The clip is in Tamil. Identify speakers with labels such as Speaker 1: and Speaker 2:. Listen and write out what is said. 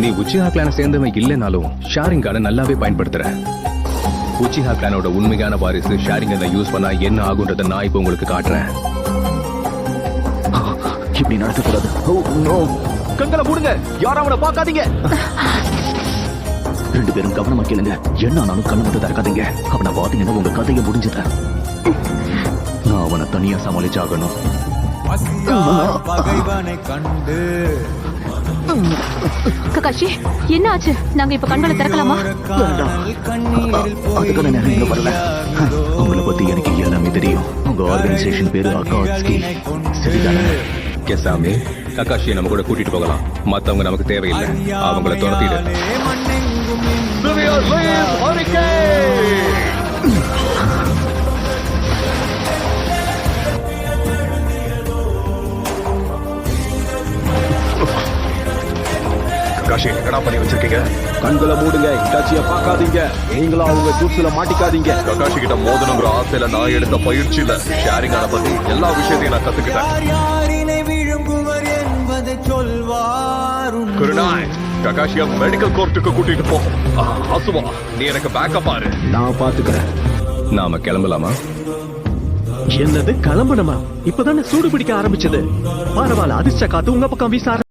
Speaker 1: நீ உச்சிஹா கிளான சேர்ந்தவன் இல்லைனாலும் ஷாரிங்கான நல்லாவே பயன்படுத்துற. உச்சிஹா கிளானோட உண்மையான வாரிசு ஷாரிங்கனை யூஸ் பண்ணா என்ன ஆகுன்றத நான் இப்போ உங்களுக்கு காட்டுறேன்.
Speaker 2: இப்படி நடக்கக்கூடாது.
Speaker 3: கண்களை மூடுங்க, யாரும் அவனை பார்க்காதீங்க.
Speaker 2: 2 பேரும் கவனமா கேளுங்க. என்ன ஆனாலும் கண்ணை மட்டும் திறக்காதீங்க. அவனை பாத்தீங்கன்னா உங்க கதையை முடிஞ்சத. நான் அவனை தனியா சமாளிச்சாகணும்.
Speaker 4: பகைவனை கண்டு
Speaker 5: ககாஷி, என்ன ஆச்சு? நாங்க இப்ப கண்களை திறக்கலாமா?
Speaker 2: அதுக்கான நேரம் இங்க வரல. உங்களை பத்தி எனக்கு எல்லாமே தெரியும். உங்க ஆர்கனைசேஷன் பேரு அகாட்ஸ்கி, சரிதானே?
Speaker 1: கெசாமி, ககாஷியை நம்ம கூட கூட்டிட்டு போகலாம். மத்தவங்க நமக்கு தேவையில்லை. அவங்கள துரத்திடு.
Speaker 3: ககாஷி, என்னடா பண்ணி வச்சிருக்கீங்க? கண்களை மூடுங்க, இட்டாச்சிய பார்க்காதீங்க. நீங்களும் அவங்க ஜூட்ஸ்ல மாட்டிக்காதீங்க.
Speaker 6: ககாஷி கிட்ட மோதனுங்கிற ஆசையில நான் எடுத்த பயிற்சியில ஷேரிங்கான பத்தி எல்லா விஷயத்தையும் நான் கத்துக்கிட்டேன்.
Speaker 4: யாரினை விழுங்குவர் என்பதை சொல்வார்.
Speaker 6: குருநாய், ககாஷியா மெடிக்கல் கோர்ட்டுக்கு கூட்டிட்டு போ. அசுவா, நீ எனக்கு பேக்கப் ஆறு.
Speaker 3: நான் பாத்துக்கிறேன்.
Speaker 1: நாம கிளம்பலாமா?
Speaker 3: என்னது கிளம்பணுமா? இப்பதானே சூடு பிடிக்க ஆரம்பிச்சது. பரவாயில்ல, அதிர்ஷ்ட காத்து உங்க பக்கம் வீச